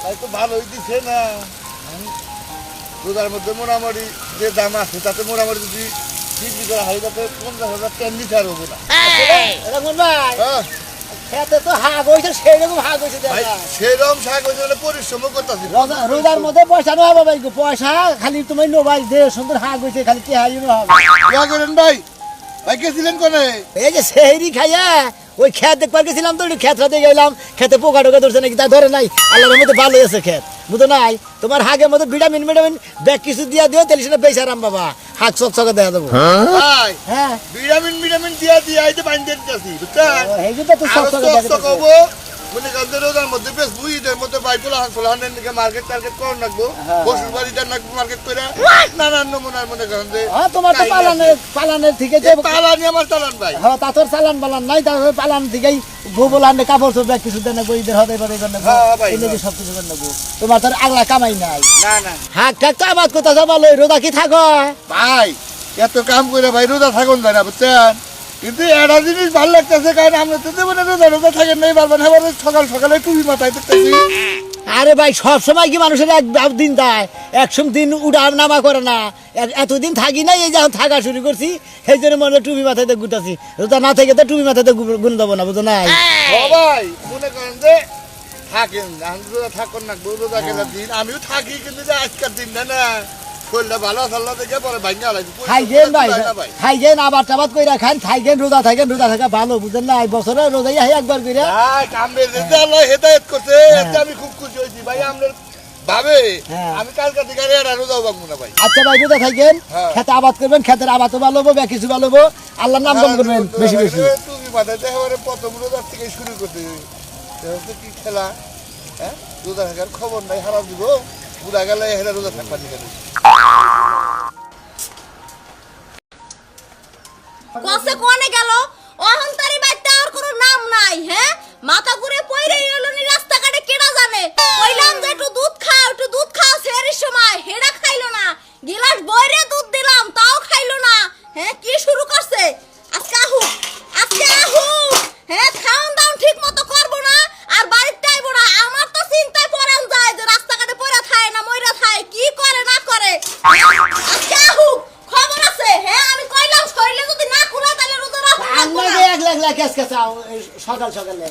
তাই তো ভালো হইতেছে না। রোজার মধ্যে মোটামুটি যে দাম আছে তাতে মোটামুটি যদি বিক্রি করা হয় তাতে 50,000 টাকা নিতে আর হবো না। রঙন ভাই হ্যাঁ খেতে তো হাগ হয়েছে, সেরকম হাগ হয়েছে। ভাই সেরকম শাক হয়েছে মানে পরিশ্রমও করতেছি। রোজার মধ্যে পয়সা নেওয়া হবে ভাই, পয়সা খালি তুমি নোবাই যে সুন্দর হাগ হয়েছে, খালি টেহারি হবে। দোয়া করেন ভাই। ভাই গেছিলেন কোনে? এই যে সেহরি খাইয়া ওই খেত দেখবার গেছিলাম তো, খেতটা দিয়ে গেলাম, খেতে পোকা টোকা ধরছে নাকি তা ধরে নাই, আল্লাহর মধ্যে ভালো আছে খেত বুঝো নাই। তোমার হাগের মধ্যে ভিটামিন ব্যাগ কিছু দিয়া দিও, তাহলে সেটা বেশ আরাম বাবা, হাগ চকচকে দেওয়া দেবো। ভাই হ্যাঁ ভিটামিন দিয়া দিয়া এই যে বাইন্দে দিতেছি বুঝছেন। এই যে তো চকচকে চকচক হবো মনে করেন রোজার মধ্যে বেশ বুঝিদের মধ্যে ভাই পোলাহানের দিকে মার্কেট টার্গেট করে রাখবো, পশুর বাড়িটা রাখবো মার্কেট করে নানান নমুনার মনে করেন যে তোমার তো পালানের থেকে যে পালানি আমার চালান ভাই। হ্যাঁ তা তোর চালান নাই, তারপরে পালান থেকেই গোবল আনলে কাপড় চোপড় কিছু দেন না, বইদের হতে পারে সব কিছু করে নেবো। তোমার তোর আগলা কামাই নাই। না না হাক ঠাক তো আমার কথা বলো, রোদা কি থাকো ভাই এত কাম করে ভাই রোজা থাকুন যায় না বুঝছেন। কিন্তু একটা জিনিস ভালো লাগতেছে, কারণ আমরা তো জীবনে রোজা থাকেন নাই পারবেন, সকাল সকালে টুপি মাথায় দেখতেছি। আরে ভাই সব সময় কি মানুষের একদিন দেয়, একশো দিন উঠা নামা করে না, এতদিন থাকি নাই, এই যখন থাকা শুরু করছি সেই জন্য মনে টুপি মাথায় গুটাছি। রোজা না থেকে তো টুপি মাথায় গুণ দেবো না বুঝো নাই। ভাই মনে করেন যে থাকেন রোজা থাকুন না রোজা গেলার দিন আমিও থাকি, কিন্তু যে আজকের দিন না শরীরটা ভালো আল্লাহ থেকে পরে ভাঙ্গা লাগবে। খাইছেন ভাই, খাইছেন আবার টাবাদ কইরা খান, খাইছেন রোজা থাকা ভালো বুঝেন না। বছরে রোজাই একবার কইরা কামের যে আল্লাহ হেদায়েত করছে, এতে আমি খুব খুশি হয়েছি ভাই। আমরা ভাবে আমি কালকা থেকে আর রোজাও ভাঙবো না ভাই। আচ্ছা ভাই রোজা থাকেন, খেতে আবাদ করবেন, খেতের আবাদ তো ভালো হবে, কিছু ভালো হবে, আল্লাহর নাম করবেন বেশি বেশি। তুমি মাথায় একেবারে প্রথম রোজার থেকে শুরু করতে কি খেলা, হ্যাঁ রোজা থাকার খবর নাই, হারাম দিব বুড়া গেলে হেরা রোজা থাকবা ঠিক আছে। কসে কোনে গেল অহংকারী বাইতে আর কোনো নাম নাই। হ্যাঁ মাথা ঘুরে পইরে এলো নি রাস্তাঘাটে, কেডা জানে। কইলাম যে একটু দুধ খাও সেরের সময়, হেডা খাইলো না। গিলাস বইরে দুধ দিলাম তাও খাইলো না। হ্যাঁ কি শুরু করছে আজকে আহু হ্যাঁ খাওন দাওন ঠিক মতো করবো না, আর বাড়িতে আইবো না। আমার তো চিন্তায় পড়ান যায় যে রাস্তাঘাটে পড়া থায় না মইরা থায়, কি করে না করে। আজকে আহু খবর আছে। হ্যাঁ আমি কইলাম শরীরে যদি না খুলে তাহলে রোজা রাখবো না। আমাকে এক লাখ সকাল সকালে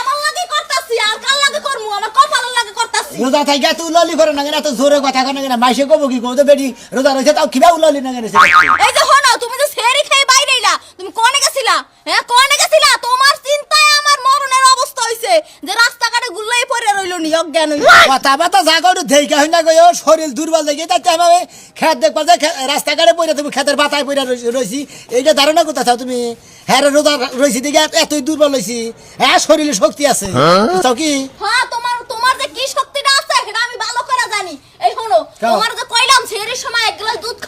আমার লাগে করতাছি আর কাল লাগে করমু, আমার কপাল লাগে করতাছি। রোজা থাইকা তুই উলালি করে না কেন, এত জোরে কথা কেন কেন, মাইসে কব কি কব তো বেটি রোজা রয়েছে তাও কিবা উলালি না কেন। এই যে হনো তুমি যে সেরি খেয়ে বাইরে এলা, তুমি কোনে গেছিলা? হ্যাঁ কোনে গেছিলা? তোমার চিন্তায় আমার মরণের অবস্থা হইছে, যে রাস্তাঘাটে গুল্লাই পড়ে রইলো নি অজ্ঞান হইয়া। কথা বাতা জাগাও দেইকা হই না গো, শরীর দুর্বল দেখে তাতে আমি খেত দেখবা যে রাস্তাঘাটে পড়ে তুমি খেতের বাতায় পড়ে রইছি, এইটা ধারণা করতে চাও তুমি? হ্যাঁ রোজা রইছি দেখে এতই দুর্বল হইছি, হ্যাঁ শরীরে শক্তি আছে বুঝছো কি? হ্যাঁ তোমার যে কি শক্তিটা আছে সেটা আমি ভালো করে জানি। এই হনো তোমার যে কইলাম সেরির সময় এক গ্লাস দুধ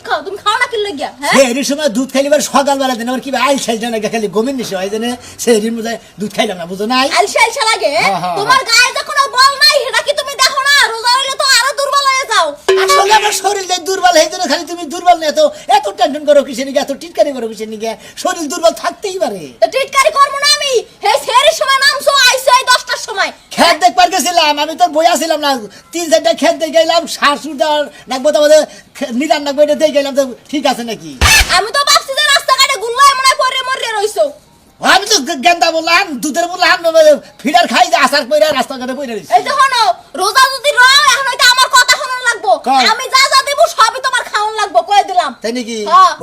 খাও, তুমি খাও না কি লাগিয়া? হ্যাঁ সেহরির সময় দুধ খাইলে সকালবেলা দিন আমার কি আইল সাইল না খালি গমের নিশে হয় জানে, সেহরির মধ্যে দুধ খাইলাম না বুঝো নাই। আলসা লাগে। তোমার গায়ে যে কোনো বল নাই সেটা কি তুমি দেখো না? রোজা হইলে তো আরো দুর্বল হয়ে যাও। আসলে আমার শরীর দুর্বল হয়ে যায়, খালি তুমি দুর্বল না, এত টেনশন করো কিসের নিকে, এত টিটকারি করো কিসের নিকে? শরীর দুর্বল থাকতেই পারে। তো টিটকারি করবো না আমি? হে সেরির সময় নামছো আইছো এই 10টার সময়। খেত দেখবার গেছিলাম আমি, তো বই আসছিলাম না, 3-4টা খেত দেখে গেলাম, শাশুড় নাকবো তো আমাদের নিদান নাকবো, এটা দেখে গেলাম, তো ঠিক আছে নাকি? আমি তো ভাবছি যে রাস্তাঘাটে গুল্লাই মনে পড়ে মরে রইছো। আমি তো গেন্দা বললাম, দুধের বললাম, ফিডার খাই যে আসার পরে রাস্তাঘাটে পড়ে রয়েছে। এই যে হনো রোজা যদি রও এখন হইতে আমার কথা শোনার লাগবো। আমি যা দেব সবই তোমার খাওন লাগবো কই দিলাম। তাই নাকি?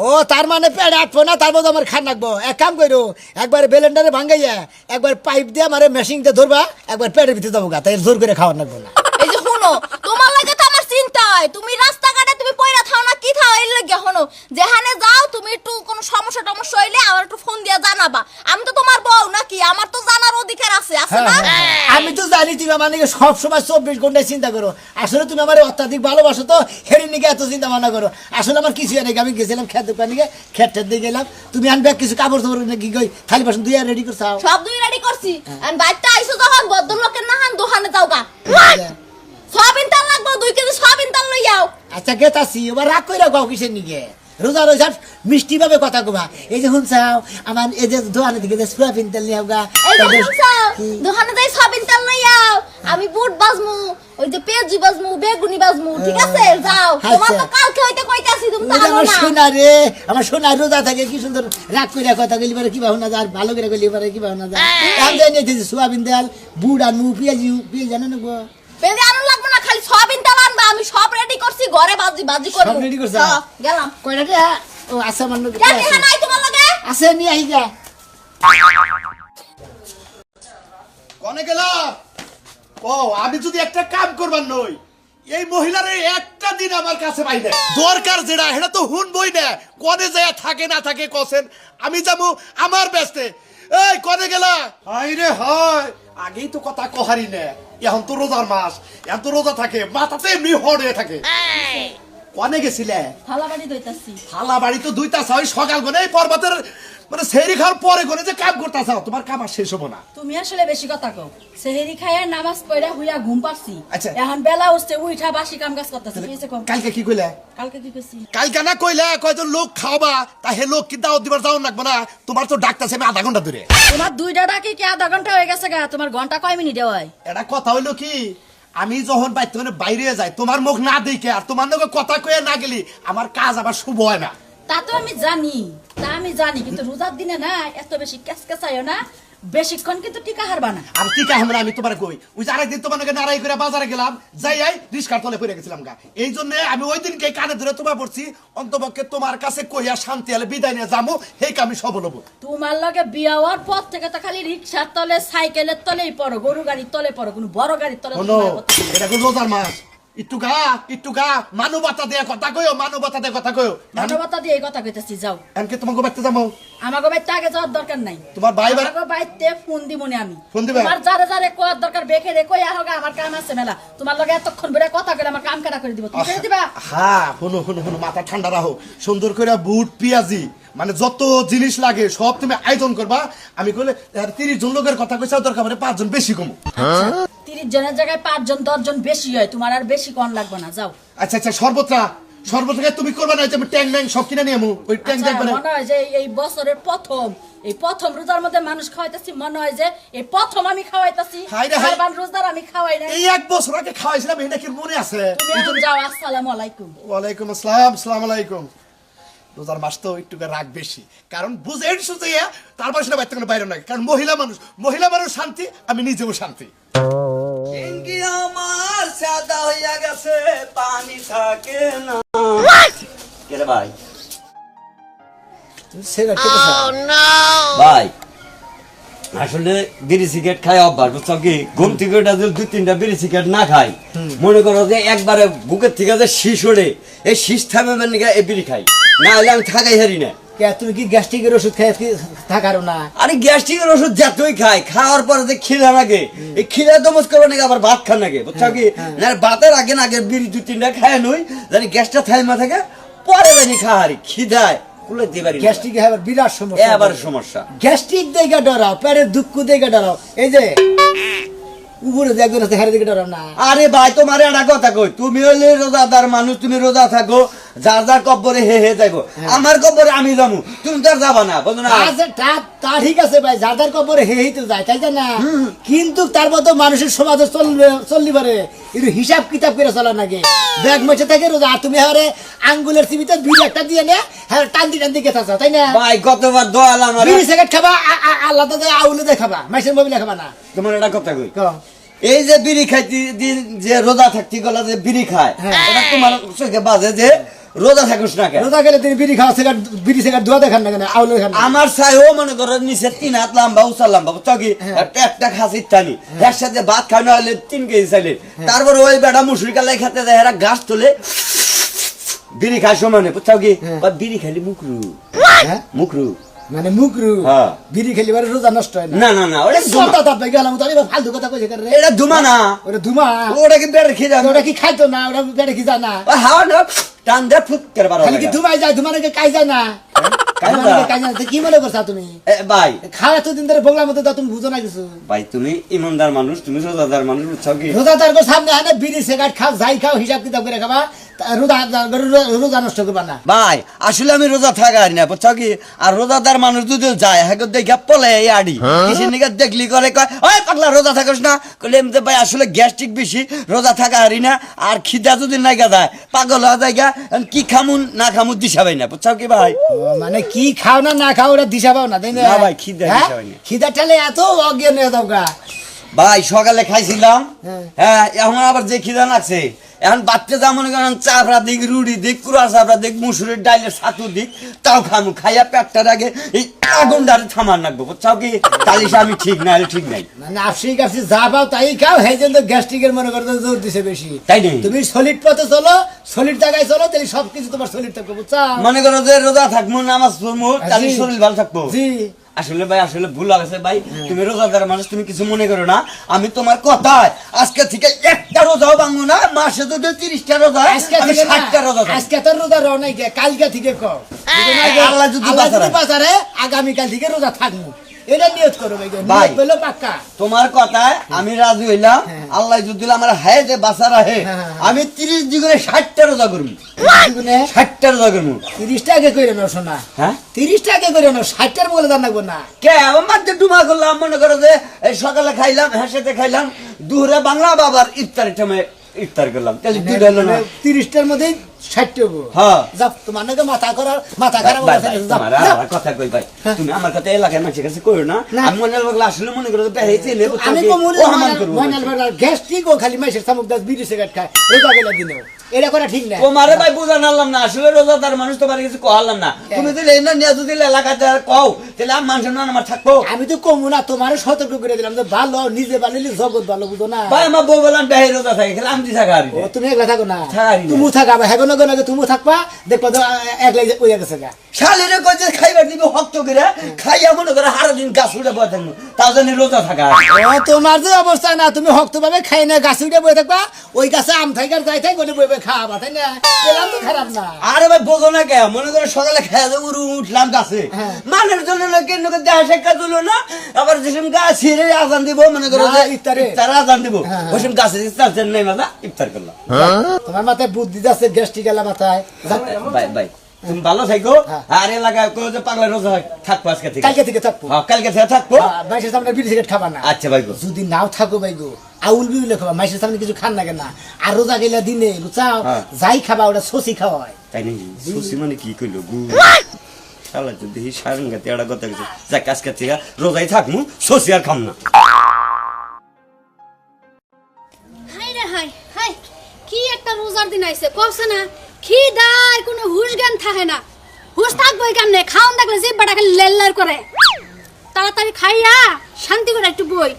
ও তার মানে পেট আটবো না, তার মধ্যে আমার খান লাগবো। এক কাম করো, একবার বেলেন্ডারে ভাঙ্গাইয়া একবার পাইপ দিয়ে আমার মেশিন দিয়ে ধরবা, একবার পেটের ভিতরে যাবো গা, তাই জোর করে খাওয়ার লাগবো না। এই যে হনো তোমার লাগে তো আমার চিন্তা হয়, তুমি রাস্তাঘাটে তুমি পয়রা থাও না কি থাও এই লাগে। হনো যেখানে যাও তুমি একটু কোনো সমস্যা হইলে আমার একটু ফোন দিয়া জানাবা। আমি তো তোমার বউ নাকি, আমার তো জানার অধিকার আছে না? আমি তো জানি তুমি আমার নাকি সব সময় 24 ঘন্টায় চিন্তা করো। আসলে তুমি আমার অত্যাধিক ভালোবাসো, তো হেরি নিকে এত চিন্তা ভাবনা করো। আসলে আমার কিছু নাকি, আমি গেছিলাম খেত দোকানে, খেত দিয়ে গেলাম, তুমি আনবে কিছু কাপড় চোপড় নাকি খালি বাসন দুই রেডি করছো? সব দুই রেডি করছি। আর বাইরটা আইছো যখন ভদ্রলোকের নাহান দোকানে যাও গা। সয়াবিন তেল লাগবো 2 কেজি সয়াবিন তেল লই যাও। আচ্ছা গেতাছি, এবার রাগ কইরা গাও কিসের নিকে? রোজা রোজা মিষ্টি ভাবে কথা কবা। এই যে শুনছাও আমার এই যে দোকানে দিকে যে সয়াবিন তেল নিয়ে গা, এই যে শুনছো দোকানে যাই সয়াবিন তেল লই যাও। আমি বুট বাজমু ওই যে পেঁয়াজি বাজমু বেগুনি বাজমু ঠিক আছে যাও তোমার তো কালকে হইতে কইতাছি তুমি তো আনো আমার না সোনা রে আমার সোনা রোজা থাকে কি সুন্দর রাগ কইরা কথা কইলি পারে কি ভাব না আর ভালো করে কইলি পারে কি ভাব না আমি জানি যে সোয়াবিন ডাল বুট আর মু পেঁয়াজি জানো না গো পেঁয়াজি আনো লাগবে না খালি সয়াবিন তেল আনবা আমি সব রেডি করছি ঘরে বাজি করব সব ready করছা? গেলাম কয়টা রে ও আছে আমার লোক কেন হ্যাঁ নাই তোমার লাগে আছে নি আই যা কনে গেলা ও আমি যদি একটা কাম করবার নই এই মহিলার এই একটা দিন আমার কাছে পাই না দরকার যেটা এটা তো হুন বই না কনে যায় থাকে না থাকে কসেন আমি যাবো আমার ব্যস্তে এই কনে গেলা হাই রে হয় আগেই তো কথা কহারি না এখন তো রোজার মাস এখন তো রোজা থাকে মাথাতে এমনি হড় হয়ে থাকে কনে গেছিলে থালা বাড়ি দইতাছি থালা বাড়ি তো দুইটা ছয় সকাল গনে এই পর্বতের মানে সেরি খাওয়ার পরে গনে যে কাম করতে চাও তোমার কাম আর শেষ হবো না তুমি আসলে বেশি কথা কও সেহেরি খাইয়া নামাজ পড়া হইয়া ঘুম পারছি আচ্ছা। এখন বেলা উঠছে উঠা বাসি কাম কাজ করতেছি কি হইছে কম কালকে কি কইলে কালকে কি কইছি কালকে না কইলে কয়জন লোক খাওয়াবা তা হে লোক কি দাওয়াত দিবার যাও লাগবে না তোমার তো ডাকতেছে আমি আধা ঘন্টা ধরে তোমার দুইটা ডাকে কি আধা ঘন্টা হয়ে গেছে গা তোমার ঘন্টা কয় মিনিট হয় এটা কথা হইলো কি আমি যখন বাইরে যাই তোমার মুখ না দেখে আর তোমার লোক কথা কয়ে না গেলি আমার কাজ আবার শুভ হয় না তা তো আমি জানি কিন্তু রোজার দিনে না এত বেশি কেসকেসাইও না বেশিক্ষণ কিন্তু টিকা হারবা না আর টিকা আমরা আমি তোমার কই ওই যে আরেকদিন তোমার নাকি নারাই করে বাজারে গেলাম যাই রিস্কার তলে পড়ে গেছিলাম গা এই জন্য আমি ওই দিনকে কানে ধরে তোমার পড়ছি অন্তপক্ষে তোমার কাছে কইয়া শান্তি হলে বিদায় নিয়ে যাবো সেই কামি সফল হবো তোমার লগে বিয়া হওয়ার পর থেকে তো খালি রিক্সার তলে সাইকেলের তলেই পড়ো গরু গাড়ির তলে পড়ো কোনো বড় গাড়ির তলে শোনো এটা কোন রোজার মাস একটু গা মানবতা দিয়ে কথা কয়ো মানবতা দিয়ে কথা কয়ো মানবতা দিয়ে এই কথা কইতেছি যাও এমনকি তোমাকে বাড়তে যাবো আমাকে বাইতে আগে যাওয়ার দরকার নাই তোমার ভাই বার আমাকে বাইতে ফোন দিমুনি আমি ফোন দিবা? তোমার যারে যারে কোয়ার দরকার বেখে রে কইয়া হোগা আমার কাম আছে মেলা তোমার লগে এতক্ষণ বেড়ে কথা কইরা আমার কাম কাটা করে দিব তুমি করে দিবা হ্যাঁ শুনো মাথা ঠান্ডা রাখো সুন্দর করে বুট পেঁয়াজি মানে যত জিনিস লাগে সব তুমি আয়োজন করবা আমি কইলে 30 জন লোকের কথা কইছাও দরকার মানে 5 জন বেশি কমু 30 জনের জায়গায় 5 জন 10 জন বেশি হয় তোমার আর বেশি কোন লাগবে না যাও আচ্ছা সর্বত্রা তুমি করবা না যে আমি ট্যাং ম্যাং সব কিনে নিয়ে আমু ওই ট্যাং আচ্ছা, দেখবে না মনে হয় যে এই বছরের প্রথম রোজার মধ্যে মানুষ খাওয়াইতাছি মনে হয় যে এই প্রথম আমি খাওয়াইতাছি হায় রে হায়। শাবান রোজার আমি খাওয়াই না এই এক বছর আগে খাওয়াইছিলাম এটা কি মনে আছে তুমি এখন যাও আসসালামু আলাইকুম ওয়ালাইকুম আসসালাম আসসালামু আলাইকুম রোজার মাস তো একটু রাগ বেশি কারণ বুঝেন সুঝাইয়া তারপর সেটা বাইরে থেকে বাইরে নাই কারণ মহিলা মানুষ শান্তি আমি নিজেও শান্তি ইঙ্গি আমার সাদা হইয়া গেছে পানি থাকে না কেরে ভাই সিগারেট খেতেছ ভাই আসলে বিড়ি সিগারেট খাই অভ্যাস বুঝছো কি ঘুম থেকে উঠে যদি 2-3টা বিড়ি সিগারেট না খাই মনে করো যে একবারে বুকের থেকে যে শীষ ওড়ে এই শীষ থামে মানে এই বিড়ি খাই না হলে আমি থাকাই হারি না কে তুমি কি গ্যাস্ট্রিকের ওষুধ খাই থাকারো না আরে গ্যাস্ট্রিকের ওষুধ যতই খাই খাওয়ার পরে যে খিদা লাগে এই খিদা দমজ করবে নাকি আবার ভাত খান নাকি বুঝছো কি না ভাতের আগে না আগে বিড়ি 2-3টা খায় নই জানি গ্যাসটা থাইমা থাকে পরে জানি খাহারি খিদায় কুলে দিবারি গ্যাস্ট্রিক আবার বিরাট সমস্যা এবার সমস্যা গ্যাস্ট্রিক দেখে ডরাও পেটের দুঃখ দেখে ডরাও এই যে উপরে দেখবে না হেরে দিকে ডরাও না আরে ভাই তোমার একটা কথা কই তুমি হইলে রোজাদার মানুষ তুমি রোজা থাকো যার কব্বরে হে যাইবো আমার কব্বরে আমি যাবো তুমি তো আর যাবা না বুঝো না আচ্ছা তা ঠিক আছে ভাই যাদের কবরে হে তো যায় তাই না কিন্তু তার মতো মানুষের সমাজ চললি পারে একটু হিসাব কিতাব করে চলা নাকি ব্যাগ মেছে থাকে রোজা আর তুমি হারে আঙ্গুলের চিবিতে বিড়ি একটা দিয়ে নে হ্যাঁ টান্দি গেছা তাই না ভাই কতবার দোয়াল আমার বিড়ি সিগারেট খাবা আল্লাহ তো আউলে দিয়ে খাবা মাইসের মোবিলে খাবা না তোমার একটা কথা কই কও। এই যে বিড়ি খাইতে দিন যে রোজা থাকতে গলা যে বিড়ি খায় এটা তোমার চোখে বাজে যে রোজা থাকুস না কেন রোজা গেলে তিনি বিড়ি খাওয়া সিগারেট বিড়ি সিগারেট ধোয়া দেখান না কেন আউলে দেখান না। আমার ছাইও মনে করো নিচে 3 হাত লম্বা উঁচা লম্বা বুঝছো কি একটা খাসির টানি এর সাথে ভাত খাওয়া না হলে 3 কেজি চাইলে তারপর ওই বেটা মুসুরি কালাই খেতে যায় এরা গাছ তোলে বিড়ি খায় সমানে বুঝছো কি বা বিড়ি খালি মুকরু হ্যাঁ মুকরু মানে মুকরু হ্যাঁ। বিড়ি খেলি বারে রোজা নষ্ট হয় না না ওটা ধুমা। সন্তা তাপ গেলাম তো এবার ফালতু কথা কইছে রে এটা ধুমা না ওটা ধুমা ওটা কি বেড়ে খেয়ে যাবে ওটা কি খাইতো না ওটা পেটে কি যায় না হাওয়া না টান দে ফুট করে বার খালি কি ধুমাই যায় ধুমা নাকি কাই যায় না কাই ধুমা যায়? নাকি কাই যায় না? তো কি মনে করছা তুমি ভাই খাওয়া তো দিন ধরে বগলার মতো দাও তুমি বুঝো না কিছু ভাই তুমি ইমানদার মানুষ তুমি রোজাদার মানুষ বুঝছো কি রোজা তার সামনে আনে বিড়ি সিগারেট খাও যাই খাও হিসাব কিতাব করে খাবা রোজা নষ্ট করবা না। ভাই আসলে আমি রোজা থাকা হারি না বুঝছো কি, আর রোজাদার মানুষ যদি যায় হ্যাঁ দেখে পলে এই আড়ি কিসের নিকে দেখলি করে কয় ওই পাগলা রোজা থাকিস না, কইলে এমনি ভাই আসলে গ্যাস্ট্রিক বেশি, রোজা থাকা হারি না, আর খিদা যদি নাইগা যায় পাগল হওয়া জায়গা কি খামুন না খামুন দিশা পাই না বুঝছো কি ভাই। ও, মানে কি খাও না না খাও ওটা দিশা পাও না তাই না? না ভাই, খিদা হ্যাঁ? দিশা পাই না। খিদা ঠেলে এত অজ্ঞান হয়ে যাও গা। ভাই সকালে খাইছিলাম, হ্যাঁ। হ্যাঁ এখন আবার যে খিদা লাগছে, এখন বাচ্চা যা মনে করেন চাপড়া দিক, রুটি দিক, কুড়া চাপড়া দিক, মুসুরের ডাইলের ছাতু দিক, তাও খামু, খাইয়া পেটটার আগে এই আগুনটারে থামান রাখবো বুঝছাও কি, তালিশ আমি ঠিক না হলে ঠিক নাই। মানে আপসি কাপসি যা পাও তাই খাও, সেই জন্য গ্যাস্ট্রিকের মনে করতে জোর দিছে বেশি। তাই নেই তুমি সলিড পথে চলো, সলিড জায়গায় চলো, তাহলে সবকিছু তোমার সলিড থাকবে বুঝছো? মনে করো যে রোজা থাকবো, নামাজ পড়বো, তাহলে জি। শরীর ভালো থাকবো। জি। আসলে ভাই আসলে ভুল আছে ভাই, তুমি রোজাদার মানুষ, তুমি কিছু মনে করো না, আমি তোমার কথায় আজকে থেকে একটা রোজাও ভাঙবো না, মাসে যদি 30টা রোজা হয়, আজকে আমি থেকে না, 60টা রোজা থাকবো। আজকে তো রোজা রও নাই, কালকে থেকে কও। আল্লাহ যদি আল্লাহ বাঁচায়। যদি বাঁচারে, আগামীকাল থেকে রোজা থাকবো, এটা নিয়ত করো ভাই, ভাই। নিয়ত হলো পাক্কা। তোমার কথায় আমি রাজি হইলাম, আল্লাহ যদি আমার হায় যে বাঁচা রাহে, আমি 30 দ্বিগুণে 60টা রোজা করবো, 60টা রোজা করবো। 30 টাকা করে নাও শোনা, হ্যাঁ 30 টাকা করে নাও, 60টার বলে দাম লাগবো না। কে আমার মাঝে ডুমা করলাম, মনে করো যে এই সকালে খাইলাম, হেসেতে খাইলাম, দুপুরে বাংলা বাবার ইফতারের সময় ইফতার করলাম, তাহলে দুইটা হলো না। 30টার মধ্যে 60 হবো। হ্যাঁ। যাও, তোমার নাকি মাথা খারাপ ভাই, হয়ে ভাই, গেছে, যাও, তোমার যাও। আমার কথা কই ভাই, তুমি আমার কথা এলাকায় মানুষের কাছে কইও না, না। আমি মনে লাগলো আসলে মনে করো যে বেড়ে ছেলে আমি বুঝছো কি, গ্যাস্ট্রিক ও খালি মাইসের চামুক দাস বিড়ি সিগারেট খায়, রোজা গেলে দিনে এটা করা ঠিক না। তোমারে ভাই বুঝান আনলাম না, আসলে রোজাদার মানুষ তোমার কিছু কহালাম না, তুমি যদি এই না নিয়ে যদি এলাকাতে কও তাহলে আমার মানুষের না আমার থাকবো। আমি তো কমু না, তোমার সতর্ক করে দিলাম যে ভালো নিজে বানাইলে জগৎ ভালো, বুঝো না? ভাই আমার বউ বললাম বেহে রোজা থাকে, খেলে আমি থাকা হারি ও, তুমি একলা থাকো না, থাকি না। তুমি থাকা হেবে নগে নগে তুমি থাকবা, দেখবা তো একলাই ওই গেছে গা। শালিরে কই যে খাইবার দিবি হক্ত করে খাইয়া মনে করে সারা দিন গাছ উঠে বসে থাকবো, তাও জানি রোজা থাকা। ও, তোমার যে অবস্থা না, তুমি হক্ত ভাবে খাই না, গাছে উঠে বয়ে থাকবা, ওই গাছে আম থাকার যাই থাক বলে বয়ে খাওয়াবা, তাই না? এলাম তো খারাপ না। আরে ভাই বোঝো না কে, মনে করে সকালে খেয়ে দেবো উঠলাম গাছে, হ্যাঁ। মানের জন্য লোকের লোকে দেখা সাক্ষাৎ হলো না, আবার যেসব গাছ ছিঁড়ে আজান দিব, মনে করো না, যে ইফতারে। ইফতার আজান দিব, হ্যাঁ, হ্যাঁ। ওইসব গাছে ইফতার নেই মাথা ইফতার করলাম। তোমার মাথায় বুদ্ধি আছে, গ্যাস্ট্রিক এলা মাথায়। ভাই ভাই তুমি ভালো থাকো, হ্যাঁ। আর এলাকায় কো যে পাগলা রোজা থাকবো আজকে থেকে। কালকে থেকে থাকবো, হ্যাঁ, কালকে থেকে থাকবো। মাইসের সামনে বিড়ি সিগারেট খাবা না। আচ্ছা ভাই গো। যদি নাও থাকো ভাই গো, আউল বিউলে খাবা, মাইসের সামনে কিছু খান না কেন, আর রোজা গেলে দিনে বুঝাও হ্যাঁ। যাই খাবা ওটা শশি খাওয়ায়। তাই নাকি? সুসি মানে কি কইলো গু শালা যদি সারঙ্গাতে একটা কথা কিছু যাক আজকে থেকে রোজাই থাকমু, শশি আর খাম না। হাই রে হাই হাই, কি একটা রোজার দিন আইছে কইছে না, খিদায় কোনো হুশ জ্ঞান থাকে না, হুশ থাকবই কেমনে, খাওন দেখলে জিব্বাটা খালি লেল্লার করে, তাড়াতাড়ি খাইয়া শান্তি করে একটু বই।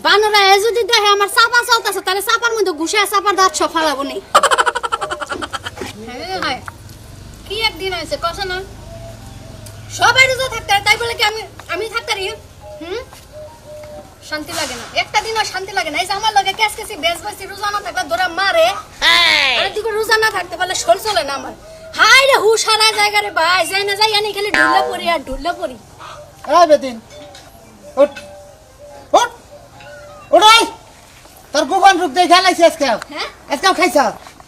বানরা এ যদি দেখে আমার চাপা চলতেছে, তাহলে চাপার মধ্যে ঘুষে চাপার দাঁত সব ফালাবো নি। হ্যাঁ হাই, কি একদিন আইছে কইছে না, সবাই রোজা থাকতে হয়, তাই বলে কি আমি থাকতে পারি? শান্তি লাগে না, একটা দিনও শান্তি লাগে না। এই যে আমার লগে কেস কেসি বেশ বেশি রোজা না থাকলে ধরে মারে, আর দিকে রোজা না থাকতে পারলে শরীর চলে না আমার। হাই রে হুশ হারা জায়গা রে ভাই, যাই না যাই আনি খালি ঢুল্লা পড়ি আর ঢুল্লা পড়ি। এই বেদিন উঠ উঠ উঠ, ওই তোর গোপন রূপ দেখে লাইছি আজকে। হ্যাঁ? আজকেও খাইছ?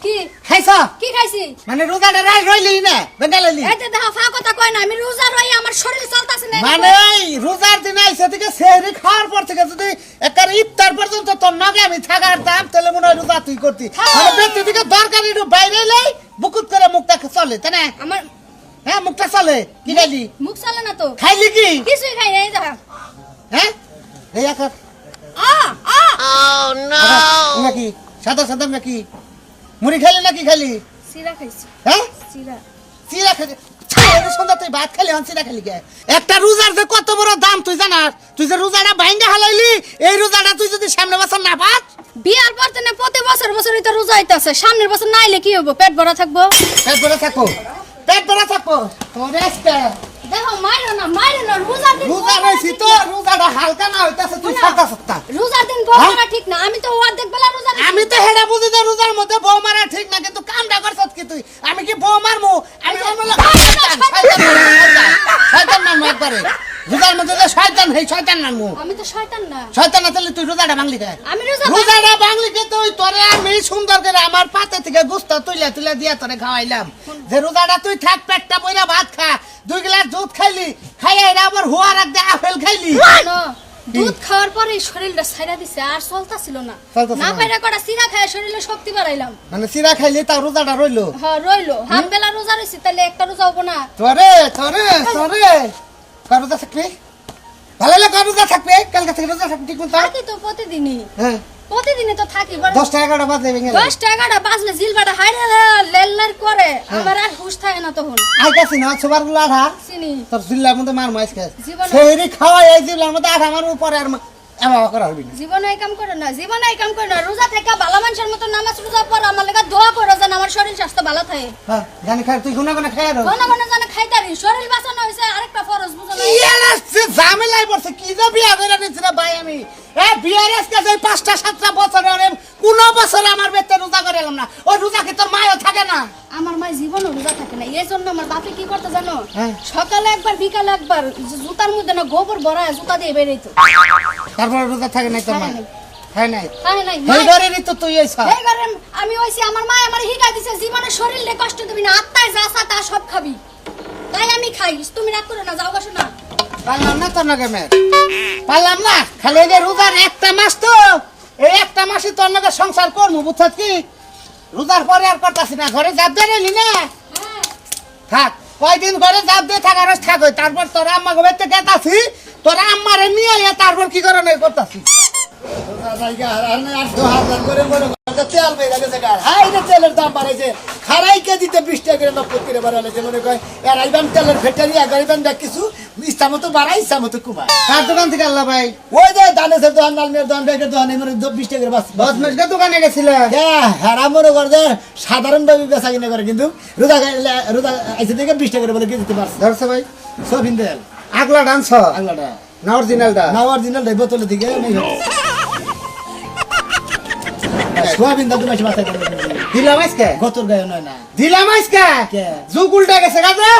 কি খাইছ কি খাইছি? মানে রোজাটা রাই রইলি না, বেন্ডালালি এই যে দেখো ফা কথা কয় না, আমি রোজা রই, আমার শরীর চলতেছে না। মানে এই রোজার দিনে আইসা থেকে সেহরি খাওয়ার পর থেকে যদি একটা ইফতার পর্যন্ত তোর নগে আমি থাকার দাম, তাহলে মনে হয় রোজা তুই করতি। মানে ব্যক্তি থেকে দরকারি একটু বাইরে এলেই বুকুত করে মুখটা চলে, তাই না? আমার হ্যাঁ, মুখটা চলে। কি খাইলি? মুখ চলে না তো, খাইলি কি? কিছুই খাই এই দেখো। হ্যাঁ, এই আকার নাকি সাদা সাদা নাকি মুড়ি খাইলি নাকি খাইলি? সিরা খাইছি, হ্যাঁ, সিরা। চিরা খাইলি? সন্ধ্যা তুই ভাত খালি হন, চিরা খালি কে? একটা রোজার যে কত বড় দাম তুই জানাস? তুই যে রোজাটা ভাঙ্গা হালাইলি, এই রোজাটা তুই যদি সামনে বছর না পাস, বিয়ার পর থেকে প্রতি বছরই তো রোজা হইতাছে, সামনের বছর না আইলে কি হবো? পেট ভরা থাকবো। পেট ভরা থাকো, পেট ভরা থাকো। তোর আজকে দেখো মাইরো না, রোজার দিন রোজা রয়েছি তো, রোজাটা হালকা না হইতাছে, তুই সাদা সত্তা। রোজার দিন বউ মারা ঠিক না, আমি তো অর্ধেক বেলা রোজা রাখি। আমি তো হেডা বুঝি যে রোজার মধ্যে বউ মারা ঠিক না, কিন্তু কামটা করছত কি তুই? আমি কি বউ মারমু? আমি শয়তান মারমু একবারে। রোজার মধ্যে যে শয়তান শয়তান হেই শয়তান নামু আমি তো শয়তান না। শয়তান না তাহলে তুই রোজাটা ভাঙলি কে আমি রোজা রোজাটা ভাঙলি কে তুই তোরে আমি সুন্দর করে আমার পাতে থেকে গুস্তা তুইলা তুইলা দিয়া তোরে খাওয়াইলাম যে রোজাটা তুই থাক পেটটা বইরা ভাত খা 2 গ্লাস দুধ খাইলি খাইয়া এরা আবার হুয়া রাখ দে আপেল খাইলি না, দুধ খাওয়ার পরে শরীরটা ছাইড়া দিছে আর চলতাছিল না। চলতাছিল না না। পাইরা কটা চিরা খায় শরীরে শক্তি বাড়াইলাম। মানে চিরা খাইলি তাও রোজাটা রইলো হ্যাঁ রইলো, হাফ বেলা রোজা রইছি তাহলে একটা রোজা হবো না। তোরে রোজা থাকবে ভালো লাগে রোজা থাকবে কালকে থেকে রোজা থাকবে ঠিক মতো থাকি তো প্রতিদিনই, হ্যাঁ প্রতিদিনই তো থাকি। 10টা 11টা বাজে ভেঙে 10টা 11টা বাজলে জিলবাটা হাইরে লেল্লার করে আমার আর হুশ থাকে না তখন। আইতাছি না সবার গুলো আঠা চিনি তোর জিল্লার মধ্যে মার মাইস খাস জীবনে- সেহরি খাওয়াই এই জিল্লার মধ্যে আঠা মার উপরে আর এমা করা হবি না জীবনে এই কাম করে না, জীবনে এই কাম করে না। রোজা থেকে ভালো মানুষের মতো নামাজ রোজা পড়, আমার লেগে দোয়া করো যেন আমার শরীর স্বাস্থ্য ভালো থাকে। হ্যাঁ জানি খাই তুই গুনা গুনা খাই আর কোন মনে জানে খাইতারি শরীর বাঁচানো হয়েছে আরেকটা ফরজ বুঝো না। ইয়ালা সে ঝামেলাই পড়ছে কি যে বিয়া করে নিছ না ভাই আমি এ বিয়ার আজকে যে 5টা 7টা বছর আরে কোন বছর আমার বেতে রোজা করে এলাম না ওই রোজা কি তোর মায়ও থাকে না আমার মা জীবনও রোজা থাকে না, এই জন্য আমার বাপে কি করতে জানো, হ্যাঁ। সকালে একবার বিকালে একবার জুতার মধ্যে না গোবর ভরায় জুতা দিয়ে বেরোইতো। তারপর রোজা থাকে নাই তোর মা থাকে নাই। হয় নাই খায় নাই এই ঘরেরই তো তুই এইসব এই ঘরে আমি হইছি আমার মা আমার হিগাই দিছে জীবনে শরীরে কষ্ট দিবি না, আত্মায় যা আছে তা সব খাবি, তাই আমি খাই। তুমি রাগ করো না, যাও গা শোনা। পারলাম না তোর নাকি মেয়ে পারলাম না খালি এই যে রোজার একটা মাস তো এই একটা মাসে তোর নাকি সংসার করবো বুঝছত কি রোজার পরে আর করতেছি না ঘরে জাপ দিয়ে নিলি না থাক কয়দিন ঘরে জাপ দিয়ে থাকার থাক ওই তারপর তোর আম্মা গোবের থেকে গেতাছি তোর আম্মারে নিয়ে আইয়া তারপর কি করে নেই করতাছি তেলের দাম বাড়াইছে খারাই কেজিতে 20 টাকা করে 90 করে বাড়াইছে মনে কয় আর আইবান তেলের ফ্যাক্টরি আগাইবান দেখ কিছু ইচ্ছা মতো বাড়াই ইচ্ছা মতো কমায় কার দোকান থেকে আল্লাহ ভাই ওই যে দানেশের দোকান নালমের দোকান ব্যাগের দোকান এমন 20 টাকা করে বাস বদমেশকে দোকানে গেছিল হ্যাঁ হারা মনে করে যে সাধারণ ভাবে বেচা কিনা করে কিন্তু রোজা রোজা আইছে থেকে 20 টাকা করে বলে কেজিতে বাস ধরছে ভাই সব হিন্দেল আগলা ডান্স আগলাটা না অরিজিনালটা না অরিজিনালটা বোতলে দিকে নেই সোয়াবিন দাদু মাসে মাথায় করে দিলাম আজকে গতর গায়ে নয় না দিলাম আজকে যুগ উল্টা গেছে গাজা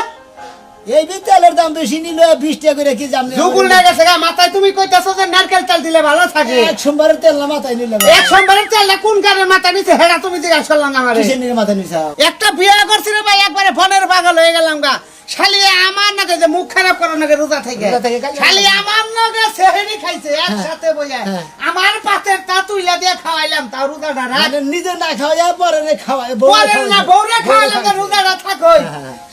এই যে তেলের দাম বেশি নিল 20 টাকা করে কি জানি যুগ উল্টা গেছে গা মাথায় তুমি কইতাছো যে নারকেল তেল দিলে ভালো থাকে এক সোমবারের তেল না মাথায় নিলে এক সোমবারের তেল না কোন কারণে মাথায় নিছে হেডা তুমি জিজ্ঞাসা করলাম না আমারে কিসের নিয়ে মাথায় নিছা একটা বিয়ে করছি রে ভাই একবারে ফোনের পাগল হয়ে গেলাম গা শালি আমার নাকি যে মুখ খারাপ করো নাকি রোজা থেকে শালি আমার নাকি সেহরি খাইছে একসাথে বইয়া আমার পাতের তা তুইলা দিয়ে খাওয়াইলাম তা রোজাটা রাত নিজে না খাওয়াইয়া পরে নে খাওয়াই পরে না বউরে খাওয়াইলাম যে রোজাটা থাকই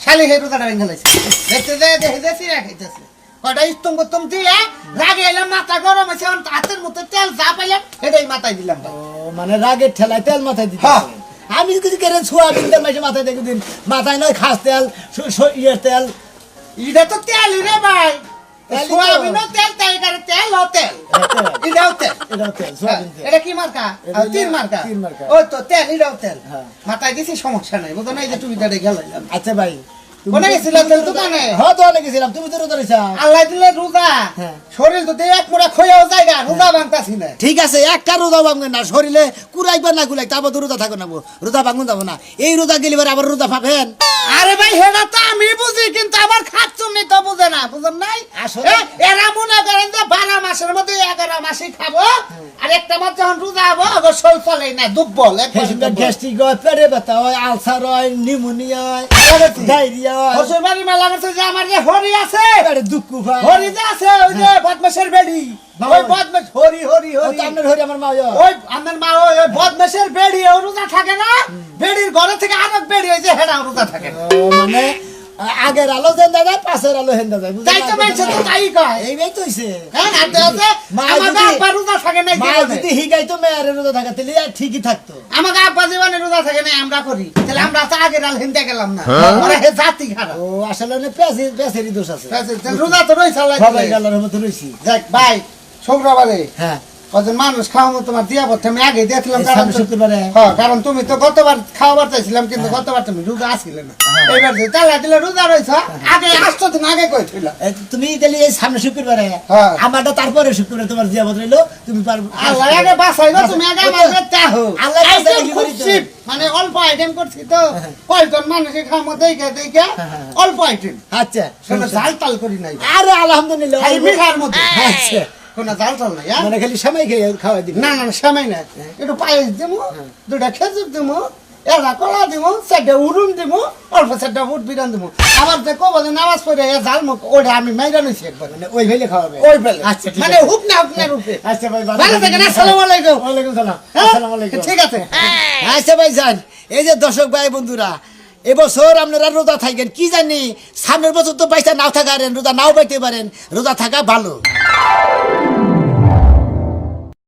শালি হে রোজাটা ভেঙে লাইছে দেখতে দে দেখে দে সিরা খাইতেছে কটা ইস্তঙ্গ তুম দিয়া রাগে এলাম মাথা গরম আছে হাতের মধ্যে তেল যা পাইলাম এটাই মাথায় দিলাম মানে রাগের ঠেলায় তেল মাথায় দিতে আমি কিছু কেন সোয়াবিন তেল মাসে মাথায় দেখে দিন মাথায় নয় খাস তেল ইয়ের তেল এটা তো তেল রে ভাই সোয়াবিন তেল তাই করে তেল ও তেল এটাও তেল এটাও তেল সোয়াবিন তেল এটা কি মার্কা তিন মার্কা ওই তো তেল এটাও তেল মাথায় দিছি সমস্যা নাই বুঝো না এই যে তুমি দাঁড়ে গেলাম আচ্ছা ভাই কোনে গেছিলাম তেল দোকানে হ্যাঁ দোকানে গেছিলাম তুমি তো রোজা রইছা আল্লাহ দিলে রোজা শরীর তো এক মোড়া খইয়াও জায়গা রোজা ভাঙতাছি না ঠিক আছে একটা রোজা ভাঙবে না শরীরে কুরাইবার না কুলাই তারপর রোজা থাকো না রোজা ভাঙুন যাবো না এই রোজা গেলে আবার রোজা পাবেন আরে ভাই হেডা তো আমি বুঝি কিন্তু আমার খাচ্ছুনি তো বুঝে না বুঝেন নাই আসলে এরা মনে করেন যে 12 মাসের মধ্যে 11 মাসই খাবো আর একটা মাস যখন রোজা হবো আবার শরীর চলে না দুর্বল গ্যাস্ট্রিক হয় পেটে ব্যথা হয় আলসার হয় নিউমোনিয়া হয় ডায়রিয়া হয় হসুর বাড়ি মেলা গেছে যে আমার যে হরি আছে আরে দুঃখ ভাই হরি যে আছে ওই যে বদমাশের বেড়ি ওই বদমাশ হরি হরি হরি আপনার হরি আমার মা ওই আমার মা ওই বদমাশের বেড়ি ও রোজা থাকে না বেড়ির ঘরে থেকে আরেক বেড়ি ওই যে হেডা রোজা থাকে মানে আগের আলো জেন্দা যায় পাশের আলো হেন্দা যায় তাই তো মানছে তো তাই কয় এইটাই তো হইছে হ্যাঁ আর তো আছে আমার আব্বা রোজা থাকে না মা যদি হিগাই তো মেয়ারে রোজা থাকে তাহলে ঠিকই থাকতো আমার আব্বা জীবনে রোজা থাকে না আমরা করি তাহলে আমরা তো আগের আলো হেন্দা গেলাম না ওরে হে জাতি খারাপ ও আসলে না পেছেরই দোষ আছে রোজা তো রইছে আল্লাহ সবাই আল্লাহর রহমতে রইছি দেখ ভাই শুক্রবারে হ্যাঁ কজন মানুষ খাওয়াবো তোমার দিয়া পড়তে আমি আগে দিয়েছিলাম এই সামনে শুক্রবারে? হ্যাঁ কারণ তুমি তো গতবার খাওয়াবার চাইছিলাম কিন্তু গতবার তুমি রোজা আসছিলে না এইবার যে তালা দিলে রোজা রয়েছ আগে 8 দিন আগে কইছিল তুমি তাহলে এই সামনে শুক্রবারে হ্যাঁ। আমারটা তারপরে শুক্রবারে তোমার জিয়াবত রইলো তুমি পারবে আল্লাহ আগে বাঁচাইবো তুমি আগে আমার বেটা হো আল্লাহ বাঁচাইলে আইটেম কি খুব করিতে? চিপ, মানে অল্প আইটেম করছি তো কয়জন মানুষের খামো দেখে অল্প আইটেম আচ্ছা কোনো জাল টাল করি নাই আরে আলহামদুলিল্লাহ খালি মিঠার মধ্যে আচ্ছা কোনো জাল টাল নাই হ্যাঁ? মানে খালি সময় খেয়ে খাওয়াই দিবি না না না সময় না একটু পায়েস দেবো দুটা খেজুর দেবো এলা কলা দেবো চারটা উড়ুন দেবো অল্প চারটা উঠ বিরান দেবো আবার যে কবলে নামাজ পড়ে জাল মুখ ওটা আমি মাইরা নিছি একবার মানে ওই ভাইলে খাওয়াবে ওই বেলে আচ্ছা ঠিক মানে আছে। হুক না হুক না রূপে আচ্ছা ভাই ভালো থাকেন আসসালামু আলাইকুম ওয়ালাইকুম সালাম হ্যাঁ? আসসালামু আলাইকুম ঠিক আছে আচ্ছা ভাই যান এই যে দর্শক ভাই বন্ধুরা এবছর আপনারা রোজা থাকেন কি জানি সামনের বছর তো পয়সা নাও থাকা রোজা নাও পাইতে পারেন রোজা থাকা ভালো